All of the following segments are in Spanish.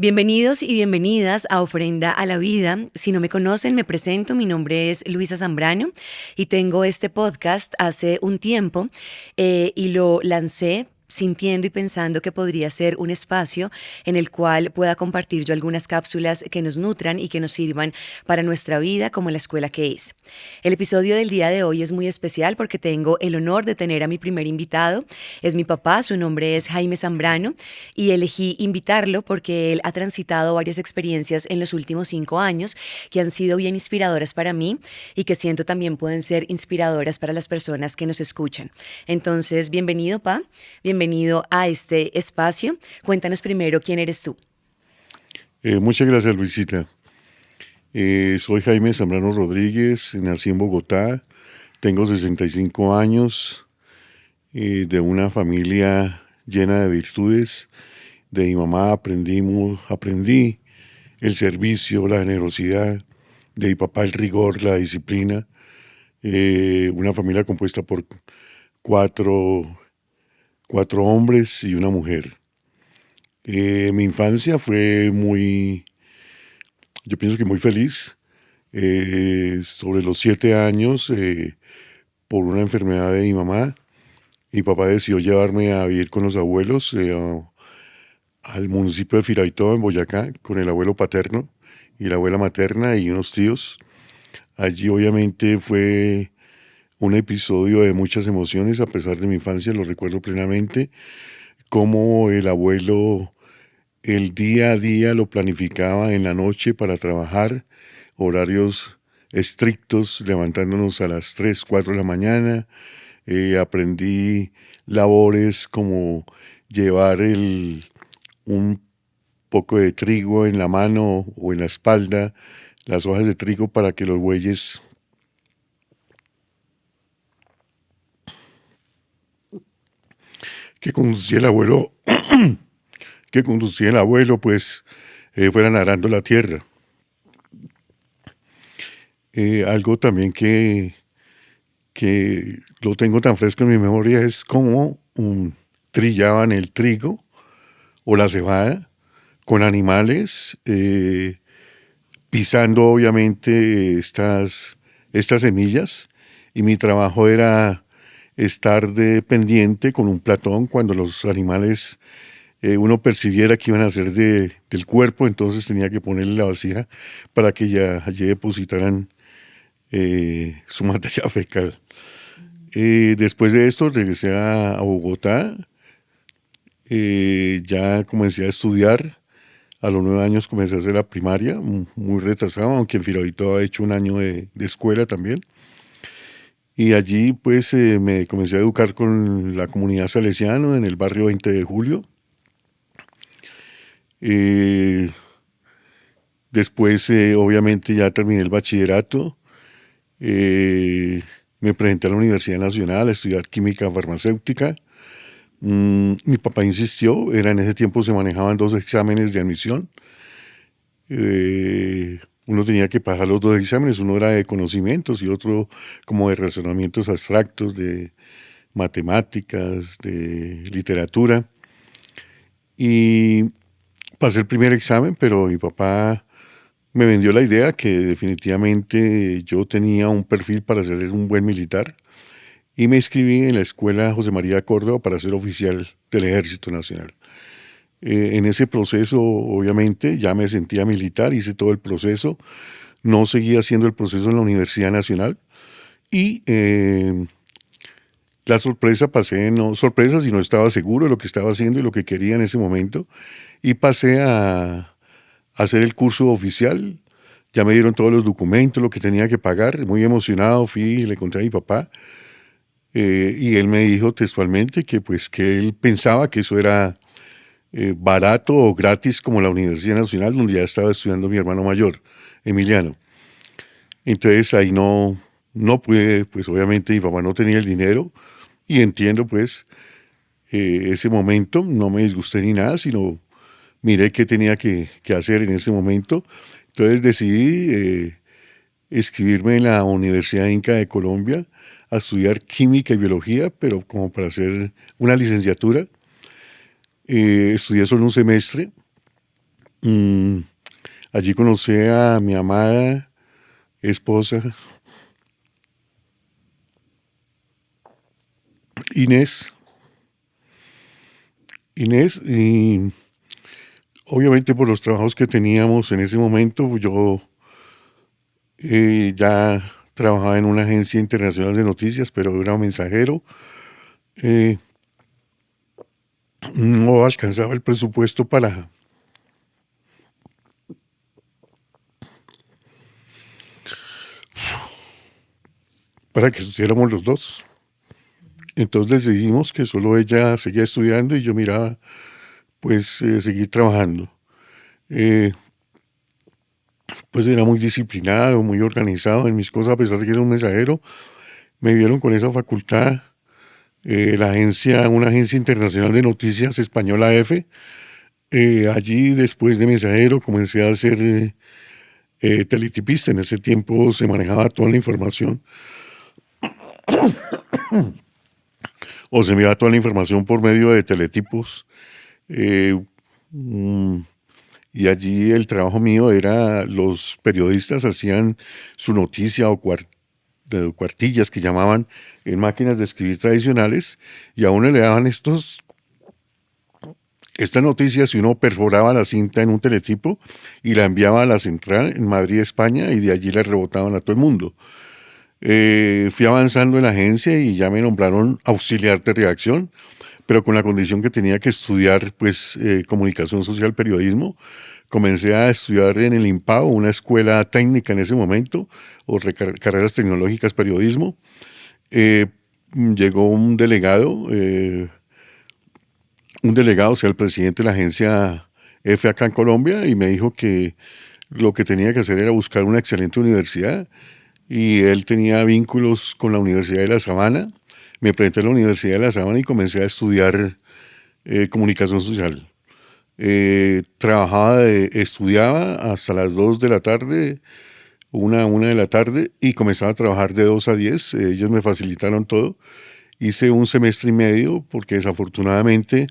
Bienvenidos y bienvenidas a Ofrenda a la Vida. Si no me conocen, me presento. Mi nombre es Luisa Zambrano y tengo este podcast hace un tiempo y lo lancé sintiendo y pensando que podría ser un espacio en el cual pueda compartir yo algunas cápsulas que nos nutran y que nos sirvan para nuestra vida como la escuela que es. El episodio del día de hoy es muy especial porque tengo el honor de tener a mi primer invitado. Es mi papá, su nombre es Jaime Zambrano y elegí invitarlo porque él ha transitado varias experiencias en los últimos 5 años que han sido bien inspiradoras para mí y que siento también pueden ser inspiradoras para las personas que nos escuchan. Entonces, bienvenido, Pa. Bienvenido a este espacio. Cuéntanos primero quién eres tú. Muchas gracias, Luisita. Soy Jaime Zambrano Rodríguez, nací en Bogotá, tengo 65 años, de una familia llena de virtudes. De mi mamá aprendí el servicio, la generosidad, de mi papá el rigor, la disciplina. Una familia compuesta por cuatro, cuatro hombres y una mujer. Mi infancia fue yo pienso que muy feliz. Sobre los 7 años, por una enfermedad de mi mamá, mi papá decidió llevarme a vivir con los abuelos al municipio de Firavito, en Boyacá, con el abuelo paterno y la abuela materna y unos tíos. Allí obviamente fue un episodio de muchas emociones, a pesar de mi infancia, lo recuerdo plenamente, cómo el abuelo el día a día lo planificaba en la noche para trabajar, horarios estrictos, levantándonos a las 3, 4 de la mañana. Aprendí labores como llevar un poco de trigo en la mano o en la espalda, las hojas de trigo para que los bueyes que conducía el abuelo, pues fueran arando la tierra. Algo también que lo tengo tan fresco en mi memoria es cómo trillaban el trigo o la cebada con animales, pisando obviamente estas semillas, y mi trabajo era estar pendiente con un platón cuando los animales uno percibiera que iban a hacer del cuerpo, entonces tenía que ponerle la vasija para que ya allí depositaran su materia fecal. Después de esto regresé a Bogotá, ya comencé a estudiar. A los 9 años comencé a hacer la primaria, muy retrasado, aunque en Firavito había hecho un año de escuela también. Y allí pues me comencé a educar con la comunidad salesiana en el barrio 20 de Julio. Eh, Después obviamente ya terminé el bachillerato. Me presenté a la Universidad Nacional a estudiar química farmacéutica. Mi papá insistió, en ese tiempo se manejaban 2 exámenes de admisión. Uno tenía que pasar los 2 exámenes, uno era de conocimientos y otro como de razonamientos abstractos, de matemáticas, de literatura. Y pasé el primer examen, pero mi papá me vendió la idea que definitivamente yo tenía un perfil para ser un buen militar y me inscribí en la escuela José María Córdoba para ser oficial del Ejército Nacional. En ese proceso, obviamente, ya me sentía militar, hice todo el proceso, no seguía haciendo el proceso en la Universidad Nacional y la sorpresa pasé, no sorpresa, sino estaba seguro de lo que estaba haciendo y lo que quería en ese momento y pasé a hacer el curso oficial. Ya me dieron todos los documentos, lo que tenía que pagar, muy emocionado fui y le conté a mi papá. Y él me dijo textualmente que pues que él pensaba que eso era barato o gratis como la Universidad Nacional, donde ya estaba estudiando mi hermano mayor, Emiliano. Entonces ahí no pude, pues obviamente mi papá no tenía el dinero y entiendo pues ese momento, no me disgusté ni nada, sino miré qué tenía que hacer en ese momento. Entonces decidí inscribirme en la Universidad Inca de Colombia a estudiar química y biología, pero como para hacer una licenciatura. Estudié solo un semestre Mm, Allí conocí a mi amada esposa, Inés. Y obviamente por los trabajos que teníamos en ese momento, pues yo ya trabajaba en una agencia internacional de noticias, pero era un mensajero. Eh, no alcanzaba el presupuesto para que estuviéramos los dos. Entonces decidimos que solo ella seguía estudiando y yo miraba, pues, seguir trabajando. Eh, pues era muy disciplinado, muy organizado en mis cosas, a pesar de que era un mensajero. Me vieron con esa facultad. Una agencia internacional de noticias española F. Allí, después de mensajero, comencé a hacer teletipista. En ese tiempo se manejaba toda la información, o se enviaba toda la información por medio de teletipos. Eh, mm, y allí el trabajo mío era, los periodistas hacían su noticia o de cuartillas que llamaban en máquinas de escribir tradicionales, y a uno le daban estas noticias y uno perforaba la cinta en un teletipo y la enviaba a la central en Madrid, España, y de allí la rebotaban a todo el mundo. Fui avanzando en la agencia y ya me nombraron auxiliar de redacción, pero con la condición que tenía que estudiar pues comunicación social, periodismo. Comencé a estudiar en el IMPAO, una escuela técnica en ese momento, o carreras tecnológicas, periodismo. Eh, Llegó un delegado, o sea, el presidente de la agencia F acá en Colombia, y me dijo que lo que tenía que hacer era buscar una excelente universidad, y él tenía vínculos con la Universidad de La Sabana. Me presenté a la Universidad de La Sabana y comencé a estudiar comunicación social. Estudiaba hasta las 2 de la tarde, una de la tarde, y comenzaba a trabajar de 2 a 10. Ellos me facilitaron todo. Hice un semestre y medio porque desafortunadamente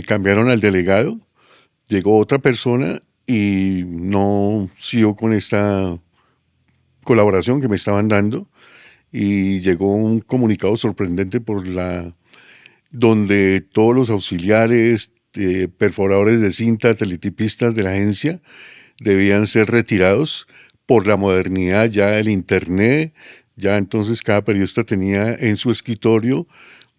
cambiaron al delegado, llegó otra persona y no siguió con esta colaboración que me estaban dando, y llegó un comunicado sorprendente donde todos los auxiliares, perforadores de cinta, teletipistas de la agencia debían ser retirados por la modernidad ya del internet. Ya entonces cada periodista tenía en su escritorio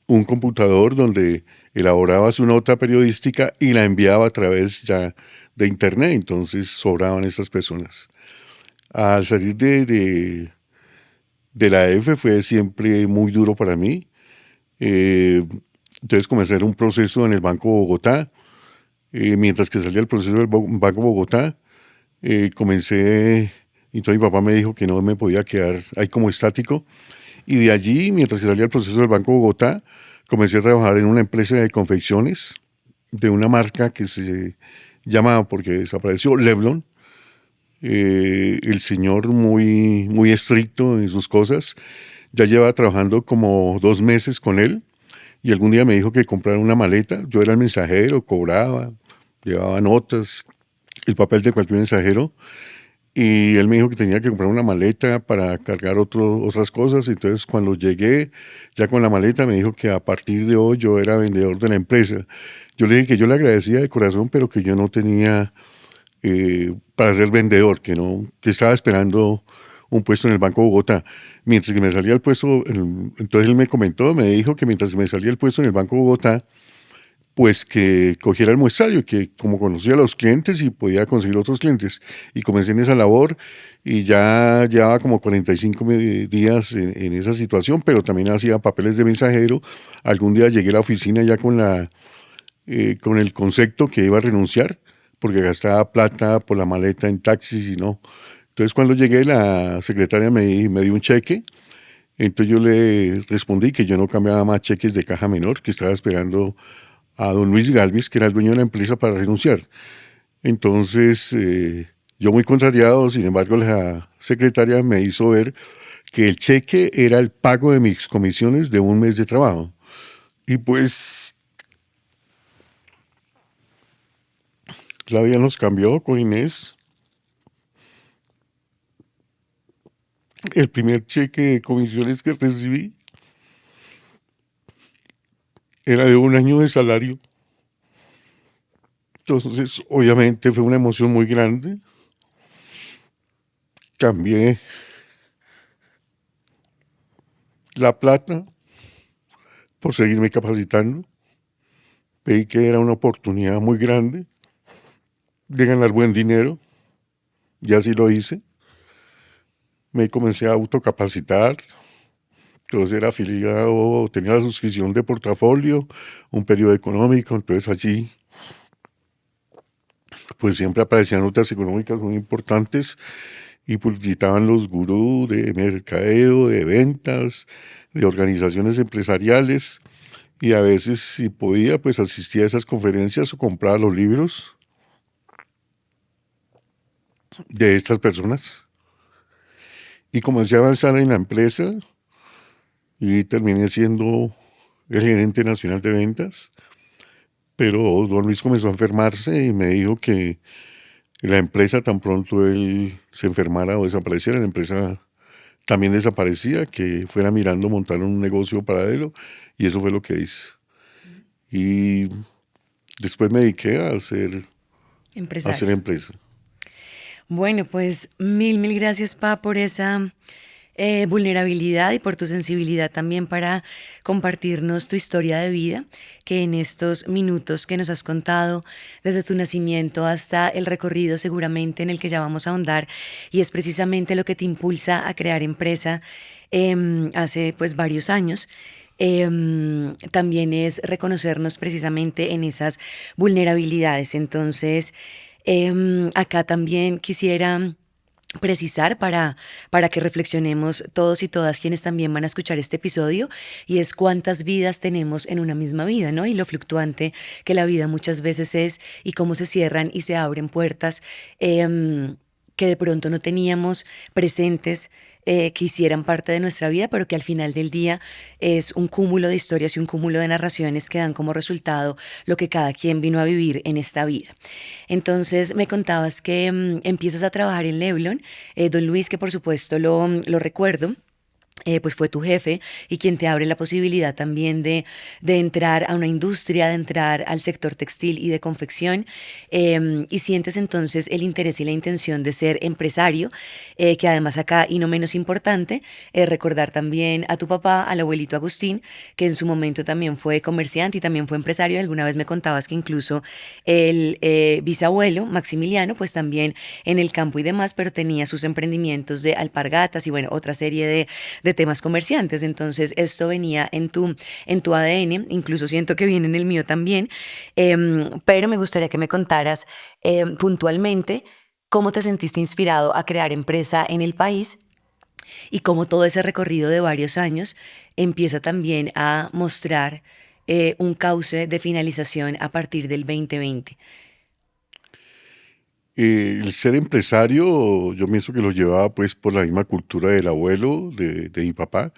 un computador donde elaboraba su nota periodística y la enviaba a través ya de internet. Entonces sobraban estas personas. Al salir de la F fue siempre muy duro para mí. Eh, entonces comencé a hacer un proceso en el Banco Bogotá. Mientras que salía el proceso del Banco Bogotá, entonces mi papá me dijo que no me podía quedar ahí como estático. Y de allí, mientras que salía el proceso del Banco Bogotá, comencé a trabajar en una empresa de confecciones de una marca que se llama, porque desapareció, Levlon. El señor muy estricto en sus cosas. Ya llevaba trabajando como 2 meses con él, y algún día me dijo que comprara una maleta. Yo era el mensajero, cobraba, llevaba notas, el papel de cualquier mensajero, y él me dijo que tenía que comprar una maleta para cargar otras cosas. Entonces cuando llegué ya con la maleta, me dijo que a partir de hoy yo era vendedor de la empresa. Yo le dije que yo le agradecía de corazón, pero que yo no tenía para ser vendedor, que estaba esperando un puesto en el Banco de Bogotá. Mientras que me salía el puesto, entonces él me dijo que mientras me salía el puesto en el Banco de Bogotá, pues que cogiera el muestrario, que como conocía a los clientes y podía conseguir otros clientes. Y comencé en esa labor, y ya llevaba como 45 días en esa situación, pero también hacía papeles de mensajero. Algún día llegué a la oficina ya con el concepto que iba a renunciar, porque gastaba plata por la maleta en taxis y no. Entonces cuando llegué, la secretaria me dio un cheque. Entonces yo le respondí que yo no cambiaba más cheques de caja menor, que estaba esperando a don Luis Galvis, que era el dueño de la empresa, para renunciar. Entonces yo muy contrariado, sin embargo la secretaria me hizo ver que el cheque era el pago de mis comisiones de un mes de trabajo. Y pues La vida nos cambió con Inés. El primer cheque de comisiones que recibí era de un año de salario. Entonces, obviamente fue una emoción muy grande. Cambié la plata por seguirme capacitando. Veí que era una oportunidad muy grande de ganar buen dinero y así lo hice. Me comencé a autocapacitar. Entonces era afiliado, tenía la suscripción de Portafolio, un periodo económico, entonces allí pues siempre aparecían notas económicas muy importantes y publicitaban los gurús de mercadeo, de ventas, de organizaciones empresariales y a veces si podía pues asistía a esas conferencias o compraba los libros de estas personas y comencé a avanzar en la empresa y terminé siendo el gerente nacional de ventas, pero don Luis comenzó a enfermarse y me dijo que la empresa tan pronto él se enfermara o desapareciera, la empresa también desaparecía, que fuera mirando montar un negocio paralelo y eso fue lo que hice. Y después me dediqué a hacer Empresario. empresa. Bueno, pues mil gracias, Pa, por esa vulnerabilidad y por tu sensibilidad también para compartirnos tu historia de vida, que en estos minutos que nos has contado, desde tu nacimiento hasta el recorrido seguramente en el que ya vamos a ahondar, y es precisamente lo que te impulsa a crear empresa hace pues varios años. También es reconocernos precisamente en esas vulnerabilidades. Entonces, acá también quisiera precisar para que reflexionemos todos y todas quienes también van a escuchar este episodio, y es cuántas vidas tenemos en una misma vida, ¿no? Y lo fluctuante que la vida muchas veces es y cómo se cierran y se abren puertas que de pronto no teníamos presentes, que hicieran parte de nuestra vida, pero que al final del día es un cúmulo de historias y un cúmulo de narraciones que dan como resultado lo que cada quien vino a vivir en esta vida. Entonces me contabas que empiezas a trabajar en Leblon, don Luis, que por supuesto lo recuerdo. Pues fue tu jefe y quien te abre la posibilidad también de entrar a una industria, de entrar al sector textil y de confección, y sientes entonces el interés y la intención de ser empresario, que además acá, y no menos importante, recordar también a tu papá, al abuelito Agustín, que en su momento también fue comerciante y también fue empresario. Alguna vez me contabas que incluso el bisabuelo, Maximiliano, pues también en el campo y demás, pero tenía sus emprendimientos de alpargatas y bueno, otra serie de temas comerciantes. Entonces esto venía en tu ADN, incluso siento que viene en el mío también, pero me gustaría que me contaras puntualmente cómo te sentiste inspirado a crear empresa en el país y cómo todo ese recorrido de varios años empieza también a mostrar un cauce de finalización a partir del 2020. El ser empresario, yo pienso que lo llevaba pues por la misma cultura del abuelo, de mi papá.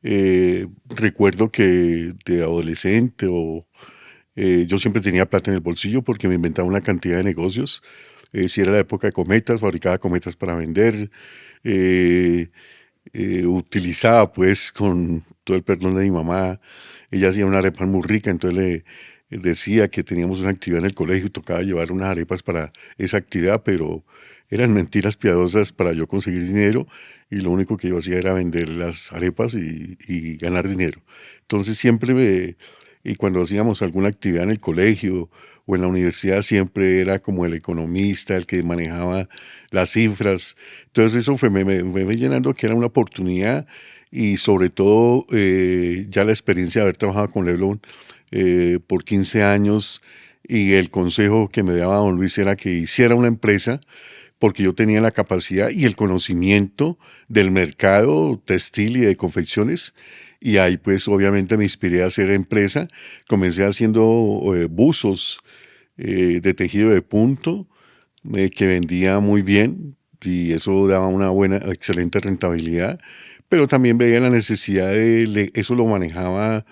Recuerdo que de adolescente yo siempre tenía plata en el bolsillo porque me inventaba una cantidad de negocios. Si era la época de cometas, fabricaba cometas para vender. eh, Utilizaba pues con todo el perdón de mi mamá, ella hacía una arepa muy rica, entonces le decía que teníamos una actividad en el colegio y tocaba llevar unas arepas para esa actividad, pero eran mentiras piadosas para yo conseguir dinero y lo único que yo hacía era vender las arepas y ganar dinero. Entonces y cuando hacíamos alguna actividad en el colegio o en la universidad siempre era como el economista, el que manejaba las cifras. Entonces eso me llenando que era una oportunidad y sobre todo ya la experiencia de haber trabajado con Leblon por 15 años y el consejo que me daba don Luis era que hiciera una empresa porque yo tenía la capacidad y el conocimiento del mercado textil y de confecciones y ahí pues obviamente me inspiré a hacer empresa, comencé haciendo buzos de tejido de punto que vendía muy bien y eso daba una buena, excelente rentabilidad, pero también veía la necesidad eso lo manejaba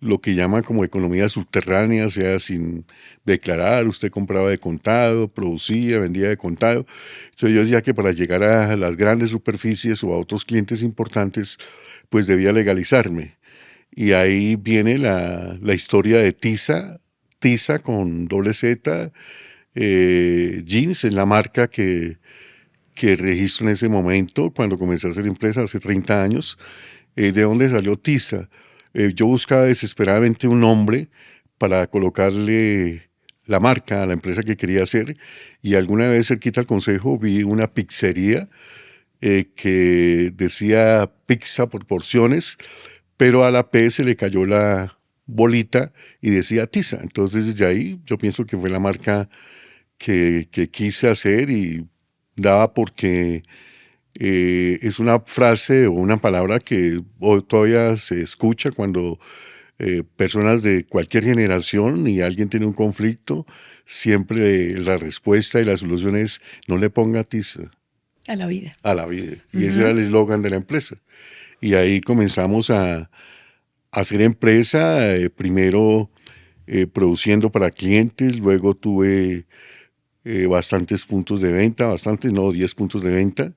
lo que llaman como economía subterránea, sea sin declarar, usted compraba de contado, producía, vendía de contado. Entonces yo decía que para llegar a las grandes superficies o a otros clientes importantes, pues debía legalizarme. Y ahí viene la historia de Tisa con doble Z, Jeans, es la marca que registro en ese momento, cuando comencé a hacer empresa hace 30 años. ¿De dónde salió Tisa? Yo buscaba desesperadamente un nombre para colocarle la marca a la empresa que quería hacer, y alguna vez cerquita al consejo vi una pizzería que decía pizza por porciones, pero a la P se le cayó la bolita y decía Tisa. Entonces desde ahí yo pienso que fue la marca que quise hacer, y daba porque es una frase o una palabra que hoy todavía se escucha cuando personas de cualquier generación y alguien tiene un conflicto, siempre la respuesta y la solución es: no le ponga tiza A la vida. a la vida. Y ese era el eslogan de la empresa. Y ahí comenzamos a hacer empresa, primero produciendo para clientes, luego tuve bastantes puntos de venta, bastantes, no, 10 puntos de venta.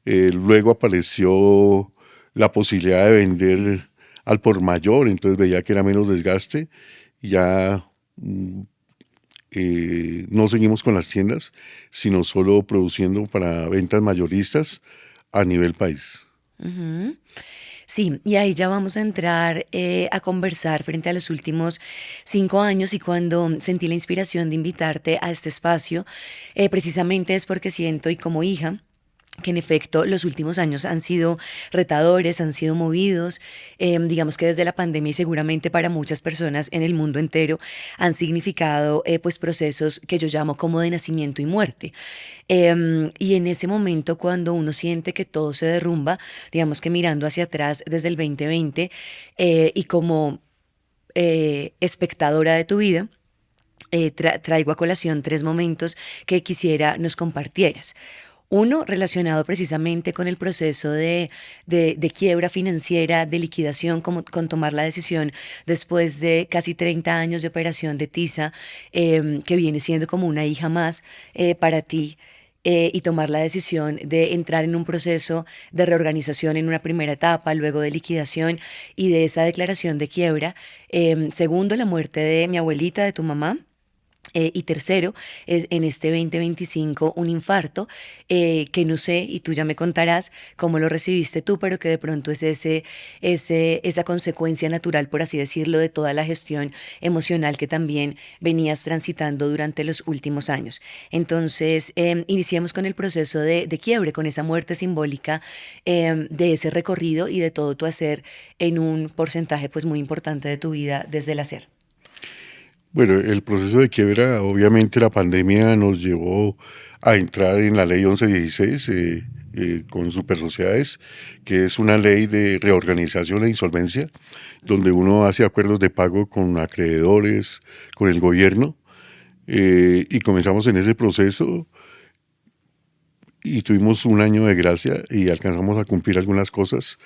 Luego apareció la posibilidad de vender al por mayor, entonces veía que era menos desgaste, y ya no seguimos con las tiendas, sino solo produciendo para ventas mayoristas a nivel país. Sí, y ahí ya vamos a entrar a conversar frente a los últimos 5 años, y cuando sentí la inspiración de invitarte a este espacio, precisamente es porque siento, y como hija, que en efecto los últimos años han sido retadores, han sido movidos, digamos que desde la pandemia, y seguramente para muchas personas en el mundo entero han significado pues procesos que yo llamo como de nacimiento y muerte. Y en ese momento, cuando uno siente que todo se derrumba, digamos que mirando hacia atrás desde el 2020, y como espectadora de tu vida, traigo a colación 3 momentos que quisiera nos compartieras. Uno relacionado precisamente con el proceso de quiebra financiera, de liquidación, con tomar la decisión después de casi 30 años de operación de Tisa, que viene siendo como una hija más para ti, y tomar la decisión de entrar en un proceso de reorganización en una primera etapa, luego de liquidación y de esa declaración de quiebra. Segundo, la muerte de mi abuelita, de tu mamá. Y tercero, es en este 2025 un infarto, que no sé, y tú ya me contarás cómo lo recibiste tú, pero que de pronto es esa consecuencia natural, por así decirlo, de toda la gestión emocional que también venías transitando durante los últimos años. Entonces, iniciemos con el proceso de quiebre, con esa muerte simbólica, de ese recorrido y de todo tu hacer en un porcentaje pues muy importante de tu vida desde el hacer. Bueno, el proceso de quiebra, obviamente la pandemia nos llevó a entrar en la ley 1116 con supersociedades, que es una ley de reorganización e insolvencia, donde uno hace acuerdos de pago con acreedores, con el gobierno, y comenzamos en ese proceso y tuvimos un año de gracia y alcanzamos a cumplir algunas cosas,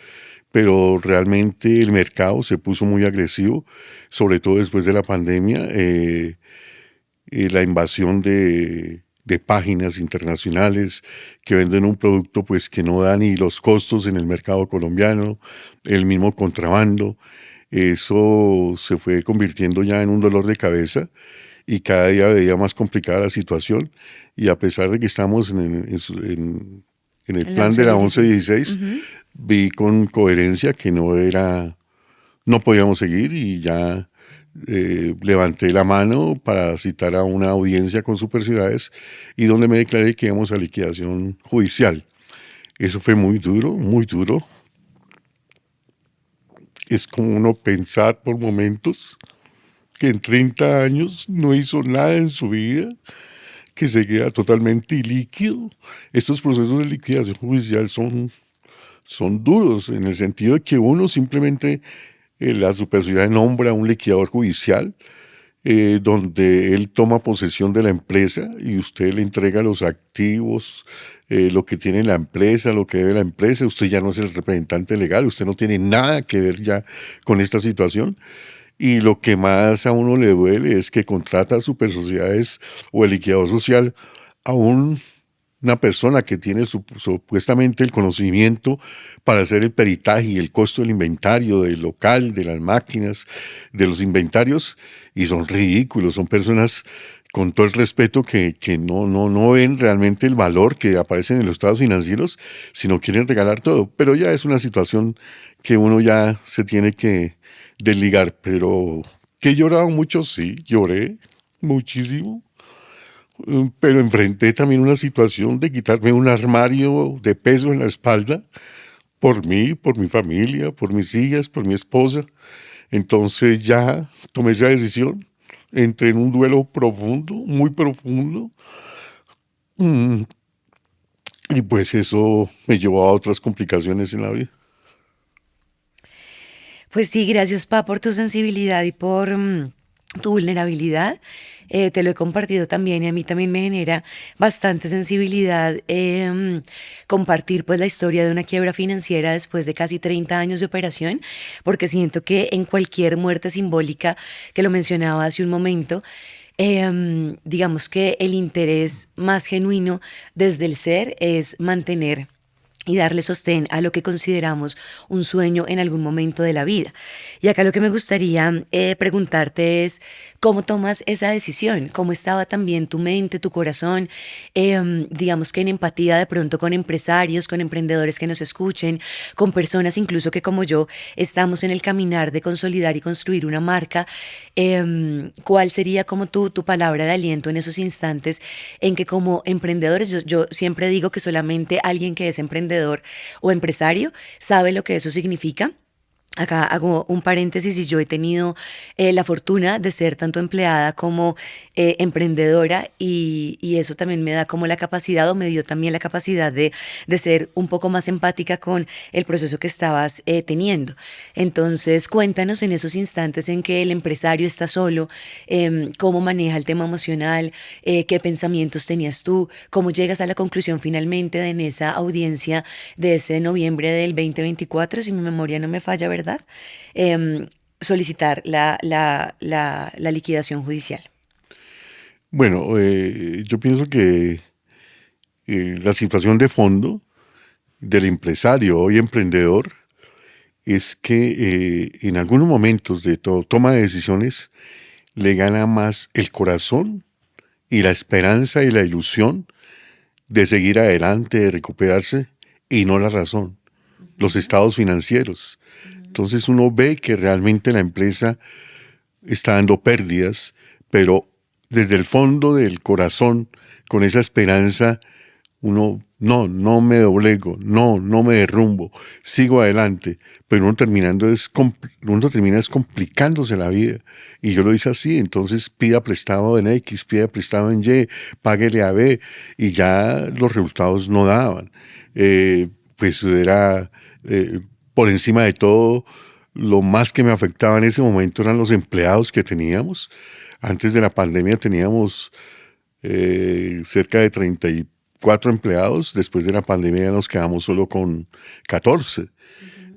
pero realmente el mercado se puso muy agresivo, sobre todo después de la pandemia. La invasión de páginas internacionales que venden un producto pues que no da ni los costos en el mercado colombiano, el mismo contrabando, eso se fue convirtiendo ya en un dolor de cabeza, y cada día veía más complicada la situación, y a pesar de que estamos en el En la plan de la 1116. 1116, vi con coherencia que no podíamos seguir, y ya levanté la mano para citar a una audiencia con Superciudades, y donde me declaré que íbamos a liquidación judicial. Eso fue muy duro, muy duro. Es como uno pensar por momentos que en 30 años no hizo nada en su vida, que se queda totalmente ilíquido. Estos procesos de liquidación judicial son duros, en el sentido de que uno simplemente, la superioridad nombra un liquidador judicial, donde él toma posesión de la empresa y usted le entrega los activos, lo que tiene la empresa, lo que debe la empresa. Usted ya no es el representante legal, usted no tiene nada que ver ya con esta situación. y lo que más a uno le duele es que contrata a Supersociedades o el liquidador social a una persona que tiene supuestamente el conocimiento para hacer el peritaje y el costo del inventario, del local, de las máquinas, de los inventarios, y son ridículos, son personas con todo el respeto que no ven realmente el valor que aparece en los estados financieros, sino quieren regalar todo. Pero ya es una situación que uno ya se tiene que desligar. Pero que he llorado mucho, sí, lloré muchísimo. Pero enfrenté también una situación de quitarme un armario de peso en la espalda por mí, por mi familia, por mis hijas, por mi esposa. Entonces ya tomé esa decisión. Entré en un duelo profundo, muy profundo. Mm, Y pues eso me llevó a otras complicaciones en la vida. Pues sí, gracias, Pa, por tu sensibilidad y por tu vulnerabilidad. Te lo he compartido también y a mí también me genera bastante sensibilidad compartir pues la historia de una quiebra financiera después de casi 30 años de operación, porque siento que en cualquier muerte simbólica, que lo mencionaba hace un momento, digamos que el interés más genuino desde el ser es mantener y darle sostén a lo que consideramos un sueño en algún momento de la vida. Y acá lo que me gustaría preguntarte es, ¿cómo tomas esa decisión? ¿Cómo estaba también tu mente, tu corazón? Digamos que en empatía de pronto con empresarios, con emprendedores que nos escuchen, con personas incluso que como yo estamos en el caminar de consolidar y construir una marca. ¿Cuál sería como tu palabra de aliento en esos instantes en que como emprendedores, yo siempre digo que solamente alguien que es emprendedor o empresario sabe lo que eso significa? Acá hago un paréntesis y yo he tenido la fortuna de ser tanto empleada como emprendedora y eso también me da como la capacidad o me dio también la capacidad de ser un poco más empática con el proceso que estabas teniendo. Entonces cuéntanos en esos instantes en que el empresario está solo, cómo maneja el tema emocional, qué pensamientos tenías tú, cómo llegas a la conclusión finalmente de en esa audiencia de ese noviembre del 2024, si mi memoria no me falla, ¿verdad? Em, Solicitar la liquidación judicial. Bueno, yo pienso que la situación de fondo del empresario hoy emprendedor es que en algunos momentos de toma de decisiones le gana más el corazón y la esperanza y la ilusión de seguir adelante, de recuperarse, y no la razón, los estados financieros. Entonces uno ve que realmente la empresa está dando pérdidas, pero desde el fondo del corazón, con esa esperanza, uno, no me doblego, no me derrumbo, sigo adelante, pero uno termina es complicándose la vida. Y yo lo hice así, entonces pida prestado en X, pida prestado en Y, páguele a B, y ya los resultados no daban. Pues era, por encima de todo, lo más que me afectaba en ese momento eran los empleados que teníamos. Antes de la pandemia teníamos cerca de 34 empleados. Después de la pandemia nos quedamos solo con 14.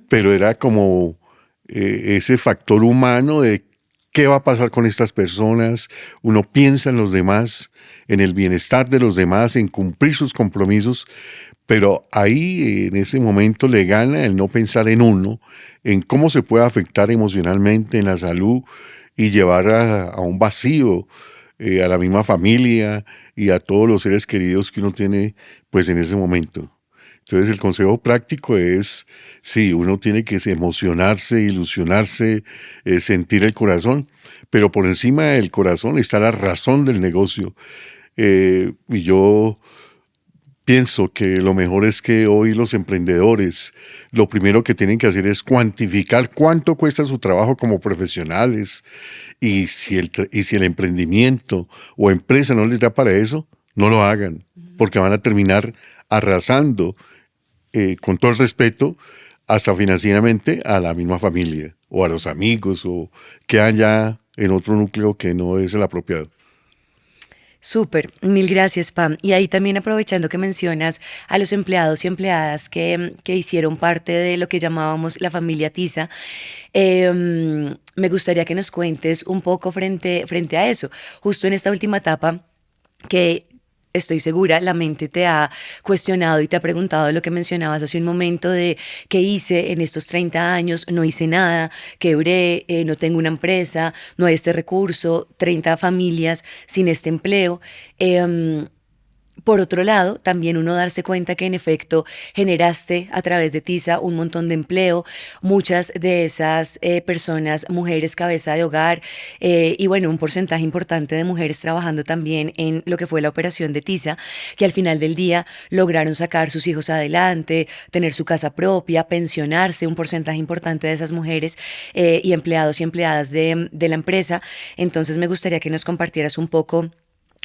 Pero era como ese factor humano de qué va a pasar con estas personas. Uno piensa en los demás, en el bienestar de los demás, en cumplir sus compromisos, pero ahí en ese momento le gana el no pensar en uno, en cómo se puede afectar emocionalmente en la salud y llevar a un vacío a la misma familia y a todos los seres queridos que uno tiene pues en ese momento. Entonces el consejo práctico es, sí, uno tiene que emocionarse, ilusionarse, sentir el corazón, pero por encima del corazón está la razón del negocio. Y yo pienso que lo mejor es que hoy los emprendedores lo primero que tienen que hacer es cuantificar cuánto cuesta su trabajo como profesionales y si el emprendimiento o empresa no les da para eso, no lo hagan, porque van a terminar arrasando, con todo el respeto, hasta financieramente a la misma familia o a los amigos o que haya en otro núcleo que no es el apropiado. Súper, mil gracias, Pam. Y ahí también aprovechando que mencionas a los empleados y empleadas que hicieron parte de lo que llamábamos la familia Tiza, me gustaría que nos cuentes un poco frente a eso. Justo en esta última etapa que estoy segura, la mente te ha cuestionado y te ha preguntado lo que mencionabas hace un momento de qué hice en estos 30 años, no hice nada, quebré, no tengo una empresa, no hay este recurso, 30 familias sin este empleo. Por otro lado, también uno darse cuenta que en efecto generaste a través de Tiza un montón de empleo, muchas de esas personas, mujeres cabeza de hogar, y bueno, un porcentaje importante de mujeres trabajando también en lo que fue la operación de Tiza, que al final del día lograron sacar sus hijos adelante, tener su casa propia, pensionarse, un porcentaje importante de esas mujeres y empleados y empleadas de la empresa. Entonces me gustaría que nos compartieras un poco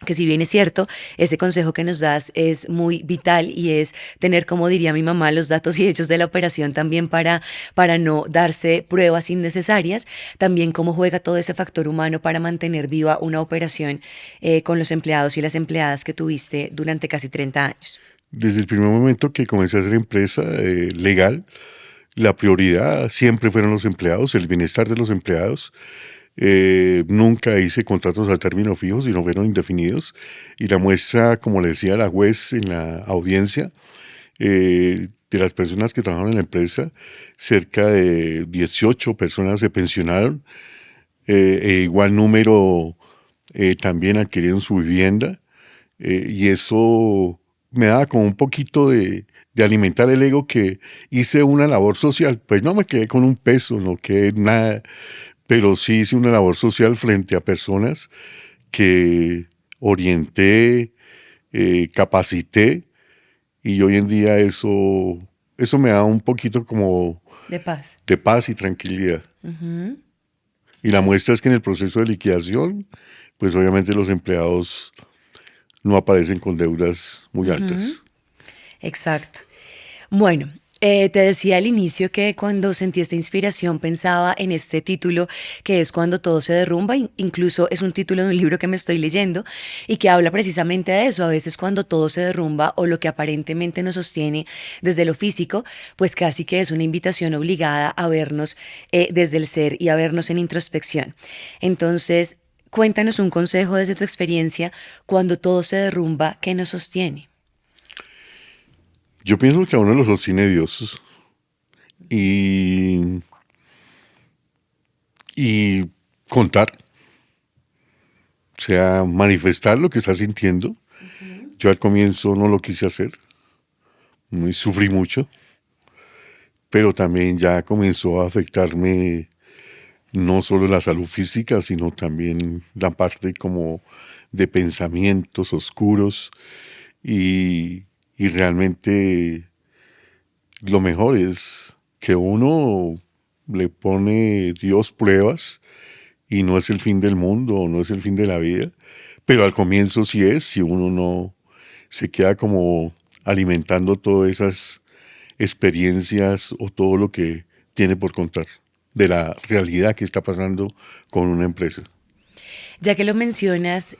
que si bien es cierto, ese consejo que nos das es muy vital y es tener, como diría mi mamá, los datos y hechos de la operación también para no darse pruebas innecesarias, también cómo juega todo ese factor humano para mantener viva una operación con los empleados y las empleadas que tuviste durante casi 30 años. Desde el primer momento que comencé a hacer empresa legal, la prioridad siempre fueron los empleados, el bienestar de los empleados. Nunca hice contratos a término fijo, sino fueron indefinidos. Y la muestra, como le decía la juez en la audiencia, de las personas que trabajaron en la empresa, cerca de 18 personas se pensionaron, igual número también adquirieron su vivienda, y eso me daba como un poquito de alimentar el ego que hice una labor social. Pues no me quedé con un peso, no quedé nada, pero sí hice una labor social frente a personas que orienté, capacité, y hoy en día eso me da un poquito como De paz. de paz y tranquilidad. Y la muestra es que en el proceso de liquidación, pues obviamente los empleados no aparecen con deudas muy altas. Exacto. Bueno, te decía al inicio que cuando sentí esta inspiración pensaba en este título que es Cuando todo se derrumba, incluso es un título de un libro que me estoy leyendo y que habla precisamente de eso. A veces cuando todo se derrumba o lo que aparentemente nos sostiene desde lo físico, pues casi que es una invitación obligada a vernos desde el ser y a vernos en introspección. Entonces, cuéntanos un consejo desde tu experiencia cuando todo se derrumba, ¿qué nos sostiene? Yo pienso que a uno lo sostiene Dios. Y, y contar, o sea, manifestar lo que está sintiendo. Yo al comienzo no lo quise hacer, y sufrí mucho, pero también ya comenzó a afectarme no solo la salud física, sino también la parte como de pensamientos oscuros, y, y realmente lo mejor es que uno le pone Dios pruebas y no es el fin del mundo, no es el fin de la vida, pero al comienzo sí es, si uno no se queda como alimentando todas esas experiencias o todo lo que tiene por contar de la realidad que está pasando con una empresa. Ya que lo mencionas,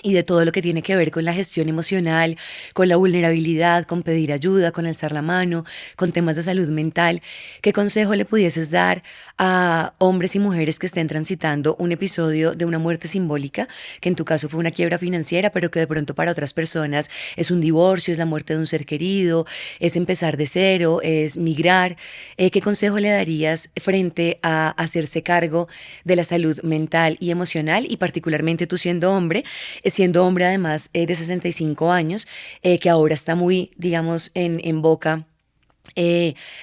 y de todo lo que tiene que ver con la gestión emocional, con la vulnerabilidad, con pedir ayuda, con alzar la mano, con temas de salud mental, ¿qué consejo le pudieses dar a hombres y mujeres que estén transitando un episodio de una muerte simbólica, que en tu caso fue una quiebra financiera, pero que de pronto para otras personas es un divorcio, es la muerte de un ser querido, es empezar de cero, es migrar? ¿Qué consejo le darías frente a hacerse cargo de la salud mental y emocional, y particularmente tú siendo hombre además de 65 años, que ahora está muy, digamos, en boca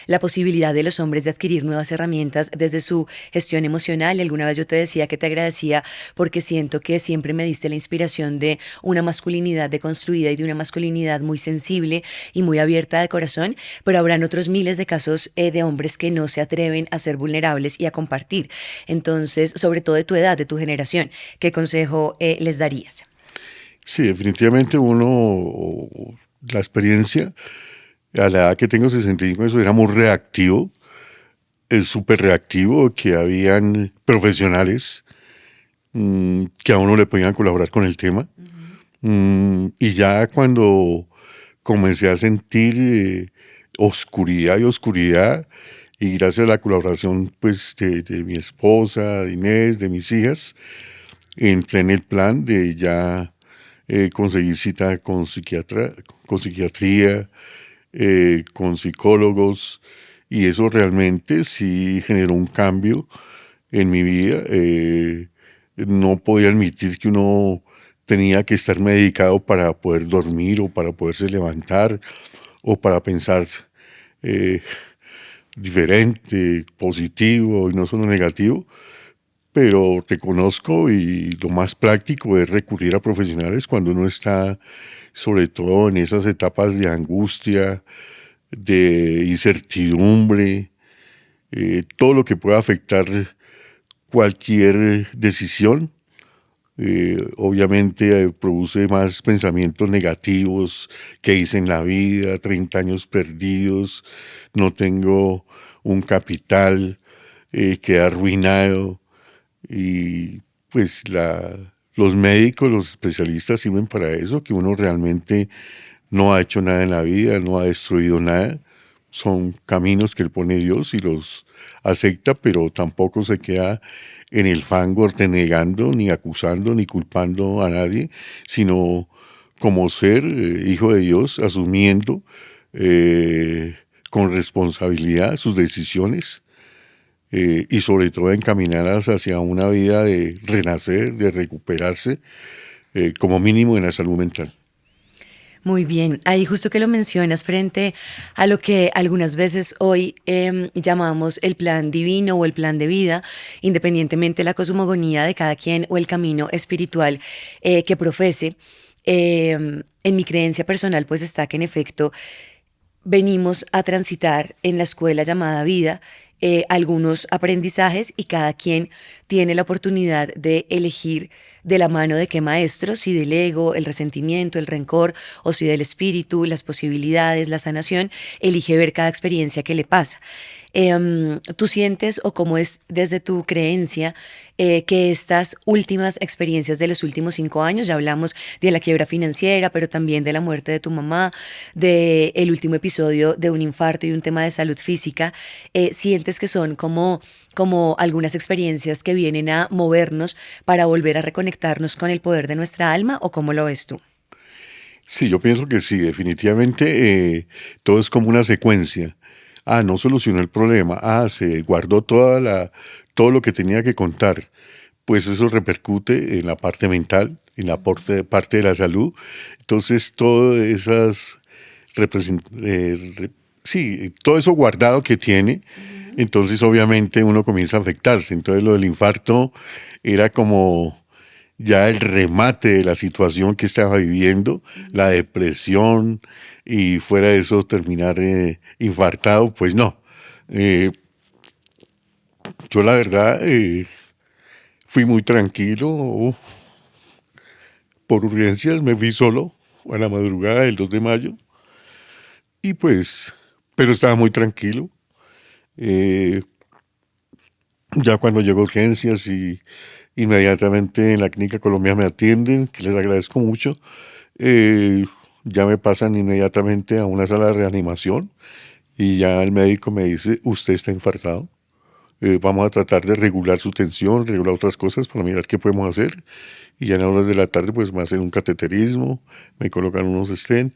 la posibilidad de los hombres de adquirir nuevas herramientas desde su gestión emocional? Y alguna vez yo te decía que te agradecía porque siento que siempre me diste la inspiración de una masculinidad deconstruida y de una masculinidad muy sensible y muy abierta de corazón, pero habrán otros miles de casos de hombres que no se atreven a ser vulnerables y a compartir. Entonces, sobre todo de tu edad, de tu generación, ¿qué consejo les darías? Sí, definitivamente uno, la experiencia, a la edad que tengo 65, eso era muy reactivo, súper reactivo, que habían profesionales que a uno le podían colaborar con el tema. Y ya cuando comencé a sentir oscuridad y oscuridad, y gracias a la colaboración pues de mi esposa, de Inés, de mis hijas, entré en el plan de ya conseguir cita con psiquiatra, con psiquiatría, con psicólogos, y eso realmente sí generó un cambio en mi vida. No podía admitir que uno tenía que estar medicado para poder dormir o para poderse levantar o para pensar eh, diferente, positivo y no solo negativo, pero te conozco y lo más práctico es recurrir a profesionales cuando uno está sobre todo en esas etapas de angustia, de incertidumbre, todo lo que pueda afectar cualquier decisión. Obviamente produce más pensamientos negativos, que hice en la vida, 30 años perdidos, no tengo un capital, quedé arruinado. Y pues los médicos, los especialistas sirven para eso, que uno realmente no ha hecho nada en la vida, no ha destruido nada. Son caminos que él pone Dios y los acepta, pero tampoco se queda en el fango renegando, ni acusando, ni culpando a nadie, sino como ser hijo de Dios, asumiendo con responsabilidad sus decisiones y sobre todo encaminarlas hacia una vida de renacer, de recuperarse, como mínimo en la salud mental. Muy bien, ahí justo que lo mencionas frente a lo que algunas veces hoy llamamos el plan divino o el plan de vida, independientemente de la cosmogonía de cada quien o el camino espiritual que profese. En mi creencia personal pues está que en efecto venimos a transitar en la escuela llamada vida algunos aprendizajes y cada quien tiene la oportunidad de elegir de la mano de qué maestro, si del ego, el resentimiento, el rencor, o si del espíritu, las posibilidades, la sanación, elige ver cada experiencia que le pasa. ¿Tú sientes o cómo es desde tu creencia que estas últimas experiencias de los últimos 5 años, ya hablamos de la quiebra financiera, pero también de la muerte de tu mamá, de el último episodio de un infarto y un tema de salud física, sientes que son como algunas experiencias que vienen a movernos para volver a reconectarnos con el poder de nuestra alma, o cómo lo ves tú? Sí, yo pienso que sí, definitivamente todo es como una secuencia. Ah, no solucionó el problema. Ah, se guardó todo lo que tenía que contar. Pues eso repercute en la parte mental, en la parte de la salud. Entonces, todas esas sí, todo eso guardado que tiene, entonces obviamente uno comienza a afectarse. Entonces lo del infarto era como ya el remate de la situación que estaba viviendo, la depresión, y fuera de eso terminar infartado, pues no. Eh, yo la verdad fui muy tranquilo, por urgencias me fui solo a la madrugada del 2 de mayo y pues, pero estaba muy tranquilo. Eh, ya cuando llegó a urgencias y inmediatamente en la Clínica Colombia me atienden, que les agradezco mucho. Eh, ya me pasan inmediatamente a una sala de reanimación y ya el médico me dice, usted está infartado. Vamos a tratar de regular su tensión, regular otras cosas para mirar qué podemos hacer. Y ya en horas de la tarde pues me hacen un cateterismo, me colocan unos stent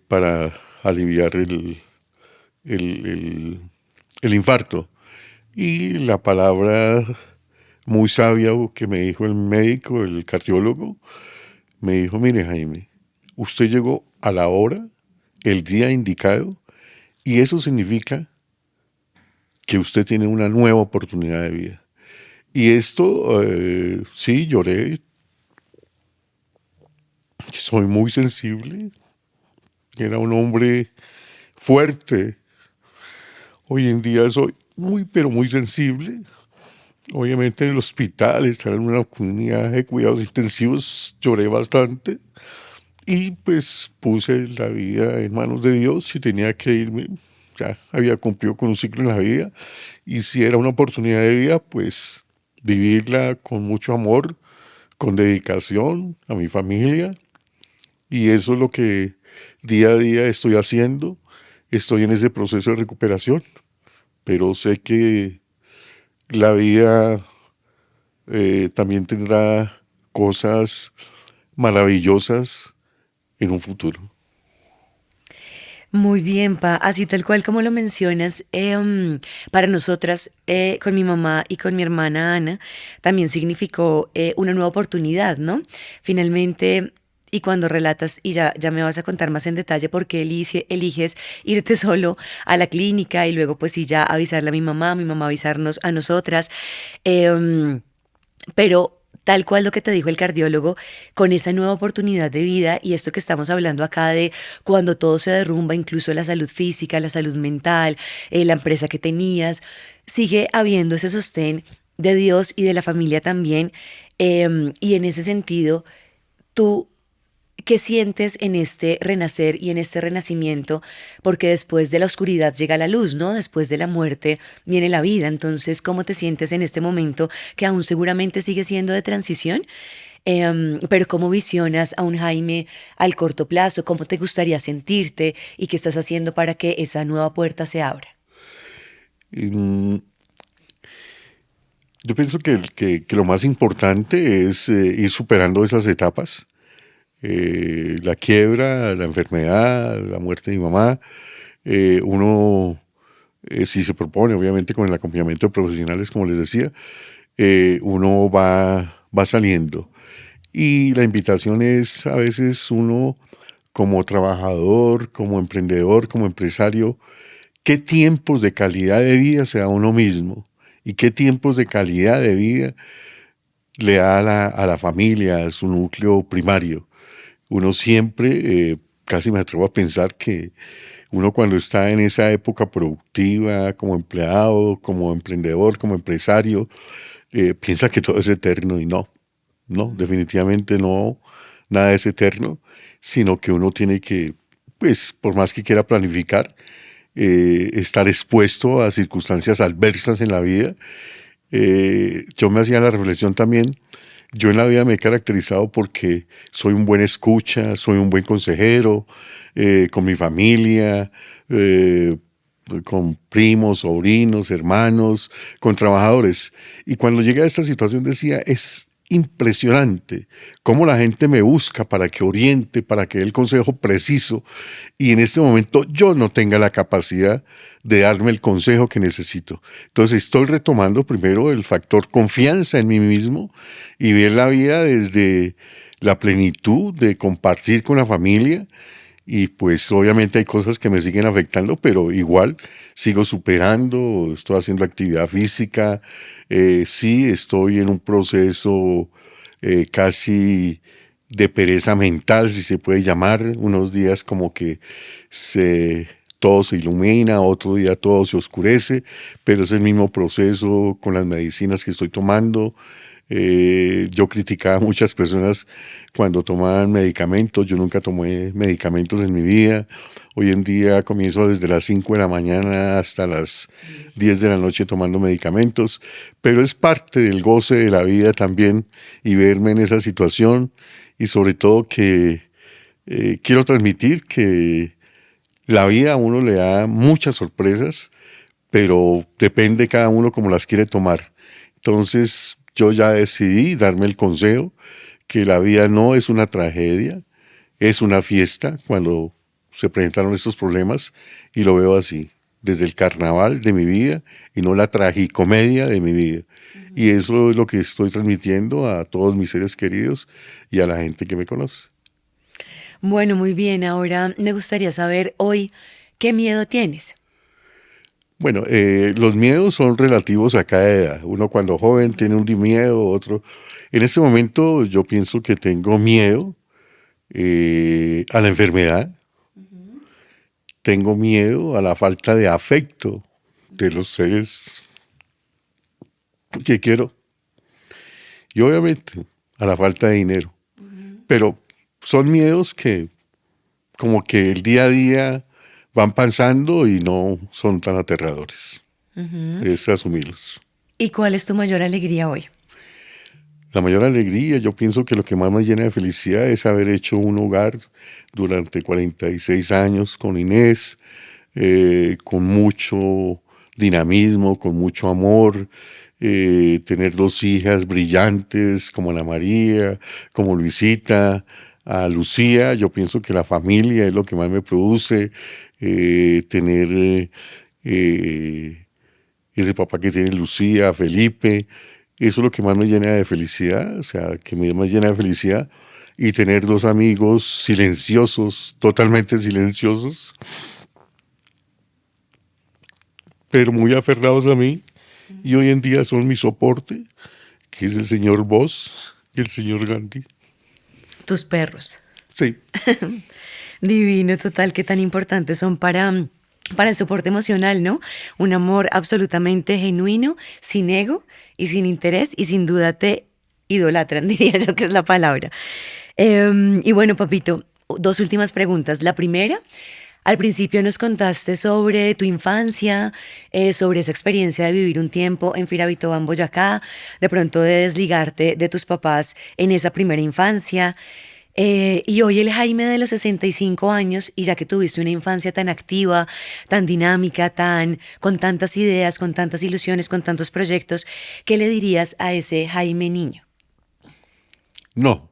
para aliviar el, el, el infarto. Y la palabra muy sabia que me dijo el médico, el cardiólogo, me dijo, mire Jaime, usted llegó a la hora, el día indicado, y eso significa que usted tiene una nueva oportunidad de vida. Y esto, sí, lloré, soy muy sensible, era un hombre fuerte, hoy en día soy muy, pero muy sensible. Obviamente en el hospital, estar en una comunidad de cuidados intensivos, lloré bastante. Y pues puse la vida en manos de Dios. Si tenía que irme, ya había cumplido con un ciclo en la vida. Y si era una oportunidad de vida, pues vivirla con mucho amor, con dedicación a mi familia, y eso es lo que día a día estoy haciendo. Estoy en ese proceso de recuperación, pero sé que la vida también tendrá cosas maravillosas en un futuro. Muy bien, Pa. Así tal cual como lo mencionas, para nosotras, con mi mamá y con mi hermana Ana, también significó una nueva oportunidad, ¿no? Finalmente, y cuando relatas, y ya me vas a contar más en detalle por qué eliges irte solo a la clínica y luego pues sí ya avisarle a mi mamá avisarnos a nosotras. em, pero tal cual lo que te dijo el cardiólogo, con esa nueva oportunidad de vida y esto que estamos hablando acá de cuando todo se derrumba, incluso la salud física, la salud mental, la empresa que tenías, sigue habiendo ese sostén de Dios y de la familia también. Y en ese sentido, tú, ¿qué sientes en este renacer y en este renacimiento? Porque después de la oscuridad llega la luz, ¿no? Después de la muerte viene la vida. Entonces, ¿cómo te sientes en este momento que aún seguramente sigue siendo de transición? Pero ¿cómo visionas a un Jaime al corto plazo? ¿Cómo te gustaría sentirte? ¿Y qué estás haciendo para que esa nueva puerta se abra? Mm, yo pienso que lo más importante es ir superando esas etapas, la quiebra, la enfermedad, la muerte de mi mamá. Uno, si se propone, obviamente con el acompañamiento de profesionales, como les decía, uno va saliendo. Y la invitación es a veces uno como trabajador, como emprendedor, como empresario, qué tiempos de calidad de vida se da a uno mismo y qué tiempos de calidad de vida le da a la familia, a su núcleo primario. Uno siempre, casi me atrevo a pensar que uno cuando está en esa época productiva, como empleado, como emprendedor, como empresario, piensa que todo es eterno y no, no, definitivamente no, nada es eterno, sino que uno tiene que, pues, por más que quiera planificar, estar expuesto a circunstancias adversas en la vida. Yo me hacía la reflexión también, yo en la vida me he caracterizado porque soy un buen escucha, soy un buen consejero, con mi familia, eh, con primos, sobrinos, hermanos, con trabajadores. Y cuando llegué a esta situación decía, es impresionante cómo la gente me busca para que oriente, para que dé el consejo preciso, y en este momento yo no tenga la capacidad de darme el consejo que necesito. Entonces estoy retomando primero el factor confianza en mí mismo y ver la vida desde la plenitud de compartir con la familia, y pues obviamente hay cosas que me siguen afectando, pero igual sigo superando, estoy haciendo actividad física, sí estoy en un proceso casi de pereza mental, si se puede llamar, unos días como que se, todo se ilumina, otro día todo se oscurece, pero es el mismo proceso con las medicinas que estoy tomando. Yo criticaba a muchas personas cuando tomaban medicamentos, yo nunca tomé medicamentos en mi vida. Hoy en día comienzo desde las 5 de la mañana hasta las 10 de la noche tomando medicamentos, pero es parte del goce de la vida también y verme en esa situación, y sobre todo que quiero transmitir que la vida a uno le da muchas sorpresas, pero depende cada uno como las quiere tomar. Entonces yo ya decidí darme el consejo que la vida no es una tragedia, es una fiesta cuando se presentaron estos problemas, y lo veo así, desde el carnaval de mi vida y no la tragicomedia de mi vida. Y eso es lo que estoy transmitiendo a todos mis seres queridos y a la gente que me conoce. Bueno, muy bien. Ahora me gustaría saber hoy qué miedo tienes. Bueno, los miedos son relativos a cada edad. Uno cuando joven tiene un miedo, otro. En este momento yo pienso que tengo miedo a la enfermedad, tengo miedo a la falta de afecto de los seres que quiero, y obviamente a la falta de dinero. Pero son miedos que como que el día a día van pasando y no son tan aterradores. Ujú. Es asumirlos. ¿Y cuál es tu mayor alegría hoy? La mayor alegría, yo pienso que lo que más me llena de felicidad es haber hecho un hogar durante 46 años con Inés, con mucho dinamismo, con mucho amor, tener dos hijas brillantes como Ana María, como Luisita, a Lucía. Yo pienso que la familia es lo que más me produce, tener ese papá que tiene Lucía, Felipe. Eso es lo que más me llena de felicidad, o sea, que me más llena de felicidad. Y tener dos amigos silenciosos, totalmente silenciosos, pero muy aferrados a mí. Y hoy en día son mi soporte, que es el señor Voss y el señor Gandhi. Tus perros. Sí. Divino, total, qué tan importantes son para el soporte emocional, ¿no? Un amor absolutamente genuino, sin ego y sin interés, y sin duda te idolatran, diría yo que es la palabra. Y bueno, papito, dos últimas preguntas. La primera, al principio nos contaste sobre tu infancia, sobre esa experiencia de vivir un tiempo en Firavitoba, en Boyacá, de pronto de desligarte de tus papás en esa primera infancia. Y hoy el Jaime de los 65 años, y ya que tuviste una infancia tan activa, tan dinámica, con tantas ideas, con tantas ilusiones, con tantos proyectos, ¿qué le dirías a ese Jaime niño? No,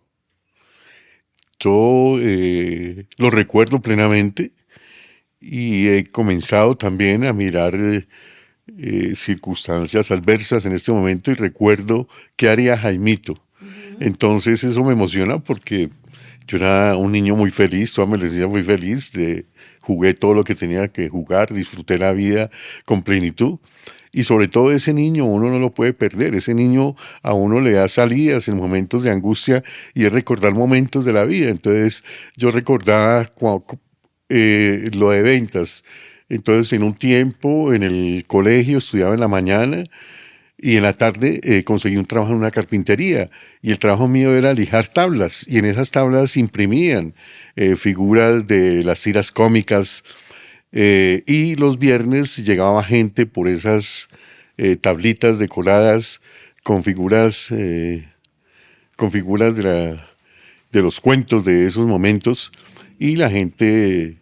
yo lo recuerdo plenamente y he comenzado también a mirar circunstancias adversas en este momento y recuerdo qué haría Jaimito. Entonces eso me emociona porque yo era un niño muy feliz, toda mi adolescencia muy feliz, jugué todo lo que tenía que jugar, disfruté la vida con plenitud. Y sobre todo ese niño uno no lo puede perder, ese niño a uno le da salidas en momentos de angustia y es recordar momentos de la vida. Entonces yo recordaba lo de ventas. Entonces en un tiempo en el colegio estudiaba en la mañana y en la tarde conseguí un trabajo en una carpintería y el trabajo mío era lijar tablas y en esas tablas imprimían figuras de las tiras cómicas y los viernes llegaba gente por esas tablitas decoradas con figuras de los cuentos de esos momentos y la gente,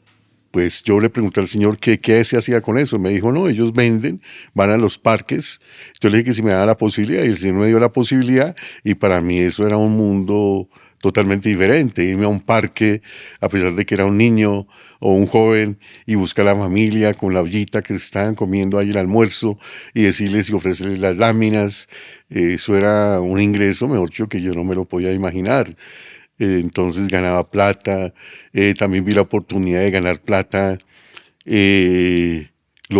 pues yo le pregunté al señor qué se hacía con eso. Me dijo, no, ellos venden, van a los parques. Entonces le dije que si me daba la posibilidad y el señor me dio la posibilidad y para mí eso era un mundo totalmente diferente, irme a un parque a pesar de que era un niño o un joven y buscar a la familia con la ollita que se estaban comiendo ahí el almuerzo y decirles y ofrecerles las láminas, eso era un ingreso, mejor dicho, que yo no me lo podía imaginar. Entonces ganaba plata, también vi la oportunidad de ganar plata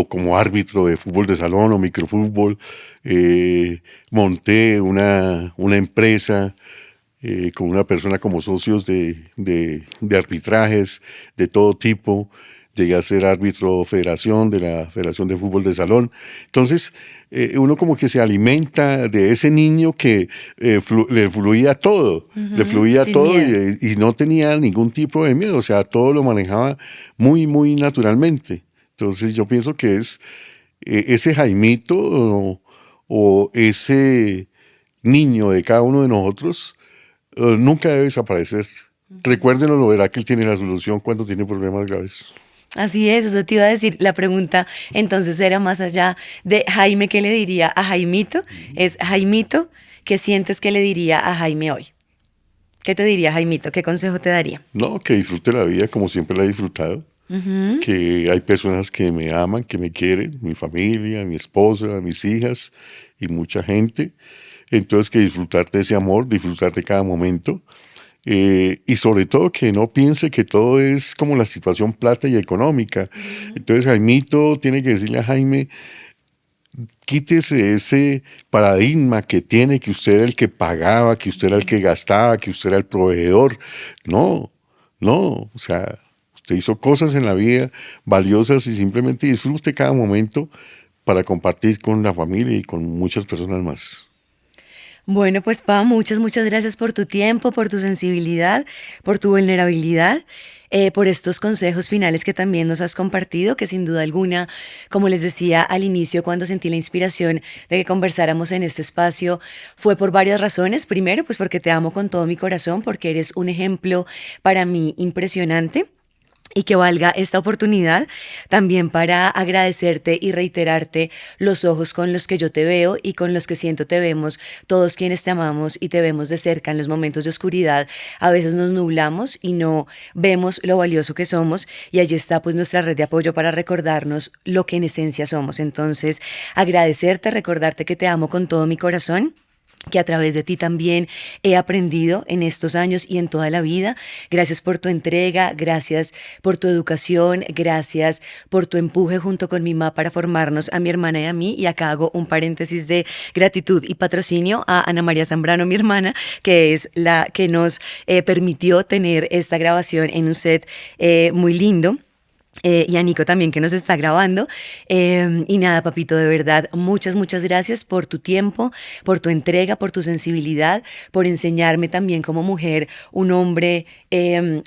como árbitro de fútbol de salón o microfútbol, monté una empresa con una persona como socios de arbitrajes de todo tipo. Llegué a ser árbitro federación de la Federación de Fútbol de Salón. Entonces, uno como que se alimenta de ese niño que le fluía todo, le fluía Sin todo miedo. y no tenía ningún tipo de miedo, o sea, todo lo manejaba muy, muy naturalmente. Entonces, yo pienso que es ese Jaimito o ese niño de cada uno de nosotros nunca debe desaparecer. Recuérdenlo, lo verá que él tiene la solución cuando tiene problemas graves. Así es, eso te iba a decir. La pregunta entonces era más allá de Jaime, ¿qué le diría a Jaimito? Es Jaimito, ¿qué sientes que le diría a Jaime hoy? ¿Qué te diría Jaimito? ¿Qué consejo te daría? No, que disfrute la vida como siempre la he disfrutado. Que hay personas que me aman, que me quieren, mi familia, mi esposa, mis hijas y mucha gente. Entonces que disfrutar de ese amor, disfrutar de cada momento. Y sobre todo que no piense que todo es como la situación plata y económica. Entonces Jaimito tiene que decirle a Jaime, quítese ese paradigma que tiene, que usted era el que pagaba, que usted era el que gastaba, que usted era el proveedor. No, no, o sea, usted hizo cosas en la vida valiosas y simplemente disfrute cada momento para compartir con la familia y con muchas personas más. Bueno, pues Pa, muchas gracias por tu tiempo, por tu sensibilidad, por tu vulnerabilidad, por estos consejos finales que también nos has compartido, que sin duda alguna, como les decía al inicio, cuando sentí la inspiración de que conversáramos en este espacio, fue por varias razones. Primero, pues porque te amo con todo mi corazón, porque eres un ejemplo para mí impresionante. Y que valga esta oportunidad también para agradecerte y reiterarte los ojos con los que yo te veo y con los que siento te vemos, todos quienes te amamos y te vemos de cerca en los momentos de oscuridad. A veces nos nublamos y no vemos lo valioso que somos, y allí está pues nuestra red de apoyo para recordarnos lo que en esencia somos. Entonces, agradecerte, recordarte que te amo con todo mi corazón, que a través de ti también he aprendido en estos años y en toda la vida. Gracias por tu entrega, gracias por tu educación, gracias por tu empuje junto con mi mamá para formarnos a mi hermana y a mí. Y acá hago un paréntesis de gratitud y patrocinio a Ana María Zambrano, mi hermana, que es la que nos permitió tener esta grabación en un set muy lindo. Y a Nico también, que nos está grabando. Y nada, papito, de verdad, muchas gracias por tu tiempo, por tu entrega, por tu sensibilidad, por enseñarme también como mujer un hombre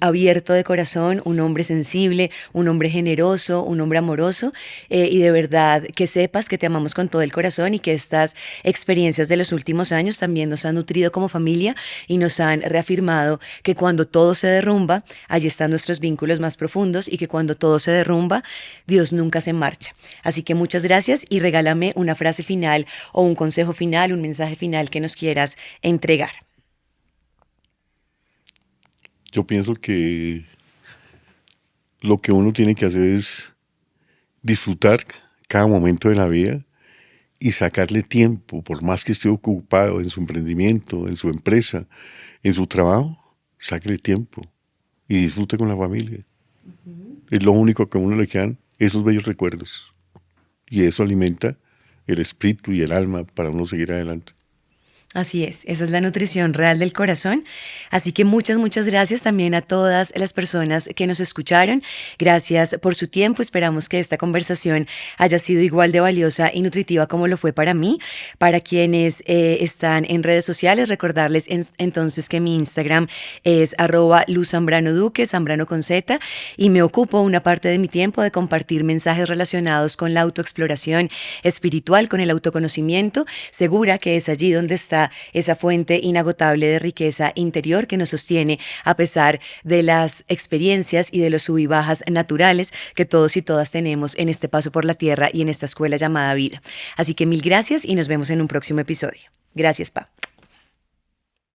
abierto de corazón, un hombre sensible, un hombre generoso, un hombre amoroso. Y de verdad, que sepas que te amamos con todo el corazón y que estas experiencias de los últimos años también nos han nutrido como familia y nos han reafirmado que cuando todo se derrumba, allí están nuestros vínculos más profundos, y que cuando todo se derrumba, Dios nunca se marcha. Así que muchas gracias, y regálame una frase final o un consejo final, un mensaje final que nos quieras entregar. Yo pienso que lo que uno tiene que hacer es disfrutar cada momento de la vida y sacarle tiempo, por más que esté ocupado en su emprendimiento, en su empresa, en su trabajo, sáquele tiempo y disfrute con la familia. Es lo único que a uno le quedan, esos bellos recuerdos. Y eso alimenta el espíritu y el alma para uno seguir adelante. Así es, esa es la nutrición real del corazón. Así que muchas gracias también a todas las personas que nos escucharon. Gracias por su tiempo. Esperamos que esta conversación haya sido igual de valiosa y nutritiva como lo fue para mí. Para quienes están en redes sociales, recordarles entonces que mi Instagram es @LuzZambranoDuque, Zambrano con Z, y me ocupo una parte de mi tiempo de compartir mensajes relacionados con la autoexploración espiritual, con el autoconocimiento, segura que es allí donde está esa fuente inagotable de riqueza interior que nos sostiene a pesar de las experiencias y de los sub y bajas naturales que todos y todas tenemos en este paso por la tierra y en esta escuela llamada vida. Así que mil gracias y nos vemos en un próximo episodio. Gracias, Pa.